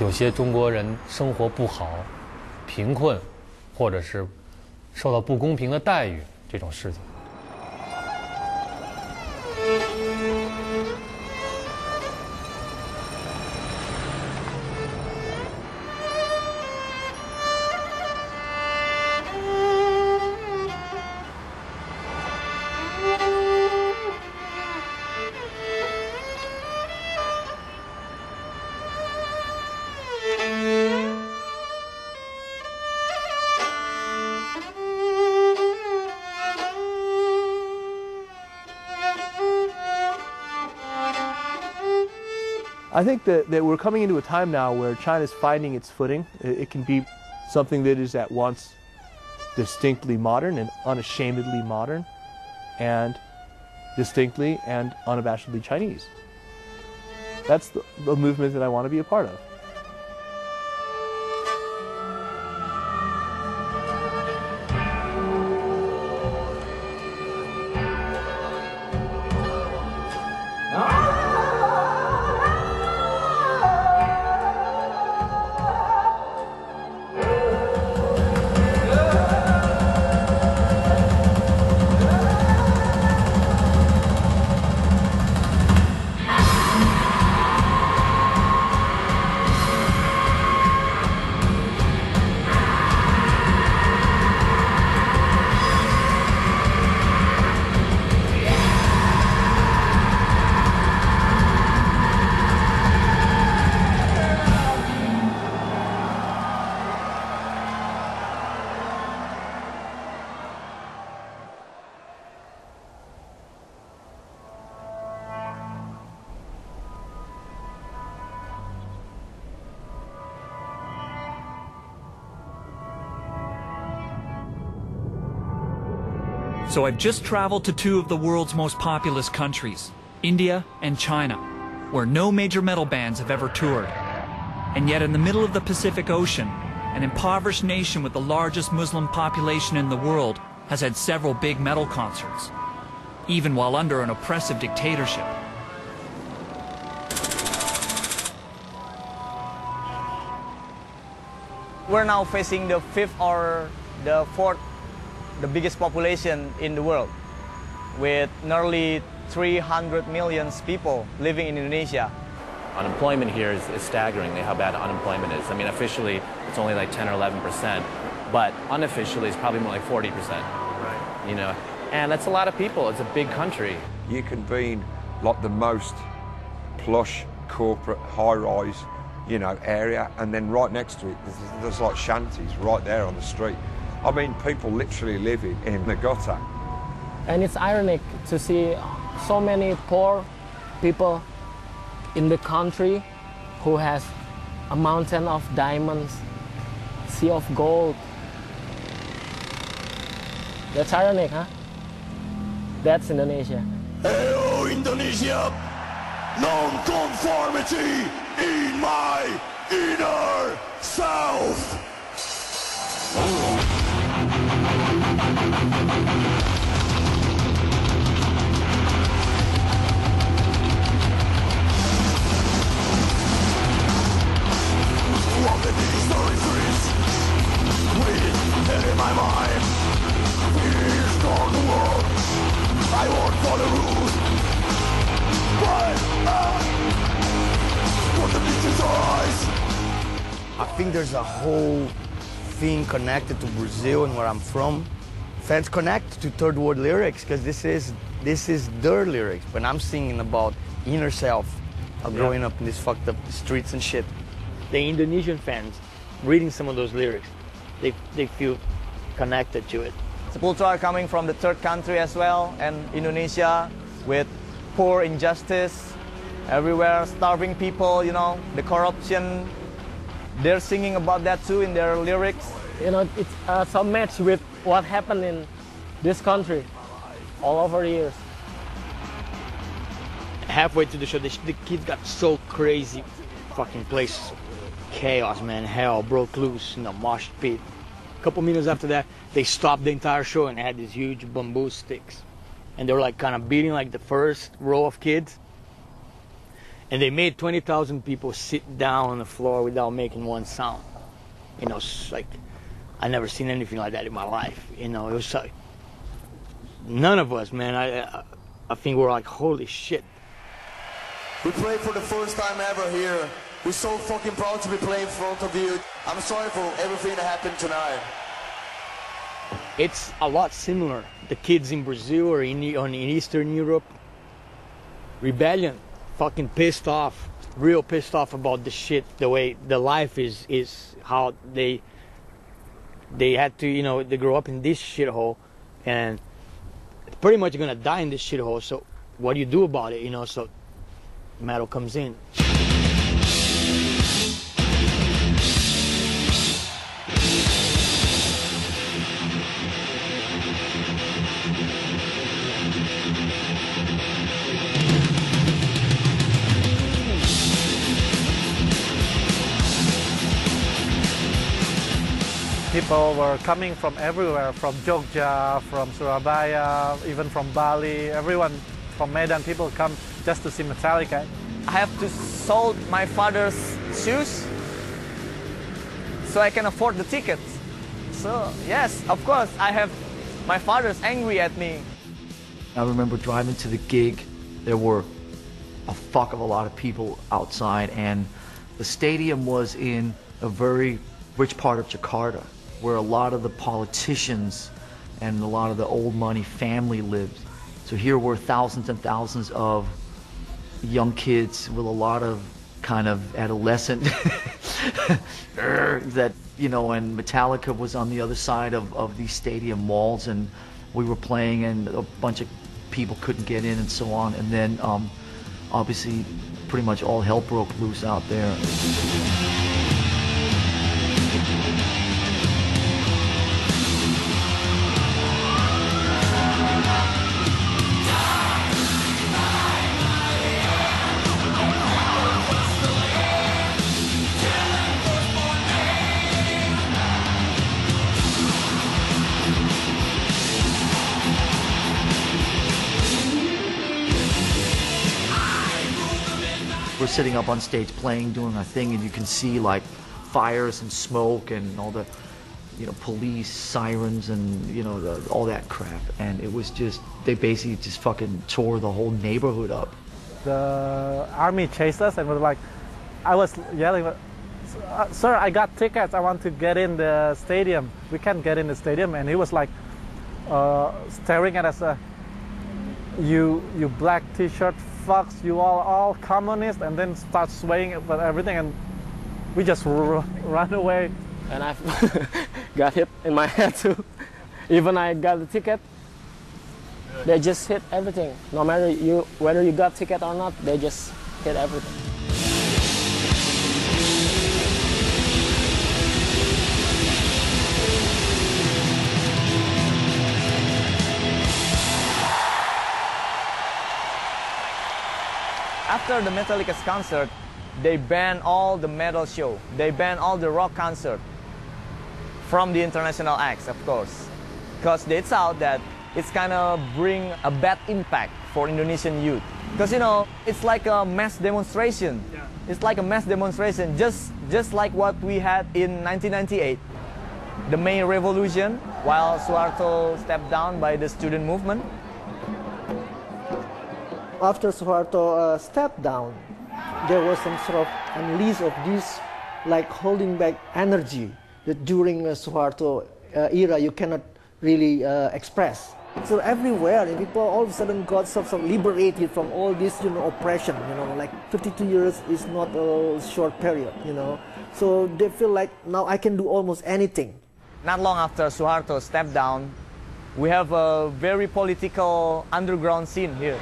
有些中国人生活不好、贫困，或者是受到不公平的待遇这种事情。I think that we're coming into a time now where China's finding its footing. It can be something that is at once distinctly modern and unashamedly modern, and distinctly and unabashedly Chinese. That's the movement that I want to be a part of. So I've just traveled to two of the world's most populous countries, India and China, where no major metal bands have ever toured. And yet in the middle of the Pacific Ocean, an impoverished nation with the largest Muslim population in the world has had several big metal concerts, even while under an oppressive dictatorship. We're now facing the fifth or the fourth the biggest population in the world, with nearly 300 million people living in Indonesia. Unemployment here is staggering, how bad unemployment is. I mean, officially it's only like 10 or 11%, but unofficially it's probably more like 40%. Right. You know, and that's a lot of people. It's a big country. You can be in like the most plush corporate high-rise, you know, area, and then right next to it there's like shanties right there on the street. I mean, people literally living in the gutter. And it's ironic to see so many poor people in the country who has a mountain of diamonds, sea of gold. That's ironic, huh? That's Indonesia. Hello, Indonesia! Non-conformity in my inner self! In my mind, fears torn the world. I won't follow rules, but the beach's eyes. I think there's a whole thing connected to Brazil and where I'm from. Fans connect to third world lyrics because this is their lyrics. When I'm singing about inner self of growing up in these fucked up streets and shit, the Indonesian fans reading some of those lyrics, they feel connected to it. Sepultura are coming from the third country as well, and Indonesia, with poor injustice everywhere, starving people, you know, the corruption. They're singing about that too in their lyrics. You know, it's some match with what happened in this country all over the years. Halfway through the show, the kids got so crazy. Fucking place, chaos, man, hell broke loose in the mosh pit. A couple minutes after that, they stopped the entire show and had these huge bamboo sticks. And they were like kind of beating like the first row of kids. And they made 20,000 people sit down on the floor without making one sound. You know, it's like, I never seen anything like that in my life. You know, it was like, none of us, man, I think we're like, holy shit. We played for the first time ever here. We're so fucking proud to be playing in front of you. I'm sorry for everything that happened tonight. It's a lot similar. The kids in Brazil or in Eastern Europe, rebellion, fucking pissed off, real pissed off about the shit, the way the life is how they had to, you know, they grew up in this shithole and pretty much gonna die in this shithole. So what do you do about it, you know? So metal comes in. People were coming from everywhere, from Jogja, from Surabaya, even from Bali. Everyone from Medan, people come just to see Metallica. I have to sold my father's shoes so I can afford the tickets. So yes, of course, I have my father's angry at me. I remember driving to the gig. There were a fuck of a lot of people outside, and the stadium was in a very rich part of Jakarta, where a lot of the politicians and a lot of the old money family lived. So here were thousands and thousands of young kids with a lot of kind of adolescent that, you know, and Metallica was on the other side of these stadium walls, and we were playing and a bunch of people couldn't get in and so on. And then obviously pretty much all hell broke loose out there. We're sitting up on stage playing, doing our thing, and you can see like fires and smoke and all the, you know, police sirens and, you know, all that crap. And it was just, they basically just fucking tore the whole neighborhood up. The army chased us and was like, I was yelling, sir, I got tickets, I want to get in the stadium. We can't get in the stadium. And he was like staring at us, you black t-shirt fucks, you all communist, and then start swaying with everything, and we just run away. And I got hit in my head too. Even I got the ticket, they just hit everything. No matter whether you got ticket or not, they just hit everything. After the Metallica's concert, they banned all the metal show. They banned all the rock concert from the international acts, of course, because they thought that it's kind of bring a bad impact for Indonesian youth. Because, you know, it's like a mass demonstration. Yeah. It's like a mass demonstration, just like what we had in 1998, the May Revolution, while Suharto stepped down by the student movement. After Suharto stepped down, there was some sort of unleash of this, like holding back energy that during Suharto era you cannot really express. So everywhere, and people all of a sudden got sort of liberated from all this, you know, oppression. You know, like 52 years is not a short period. You know, so they feel like now I can do almost anything. Not long after Suharto stepped down, we have a very political underground scene here.